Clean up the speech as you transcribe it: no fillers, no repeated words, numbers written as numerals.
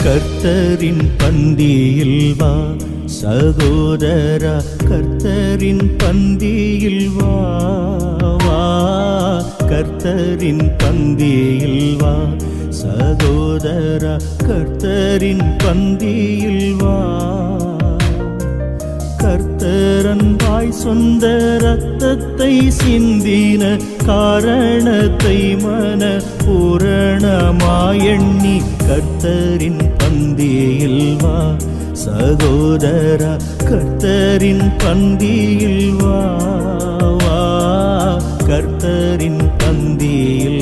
கர்த்தரின் பந்தியில் வா சகோதரா, கர்த்தரின் பந்தியில் வா வா, கர்த்தரின் பந்தியில் வா சகோதரா, கர்த்தரின் பந்தியில் வா. கர்த்தரன்பாய் சொந்த இரத்தத்தை சிந்தின காரணத்தை மன பூரணமாயெண்ணி கர்த்தரின் பந்தியில் வா சகோதரா, கர்த்தரின் பந்தியில் வா வா, கர்த்தரின் பந்தியில்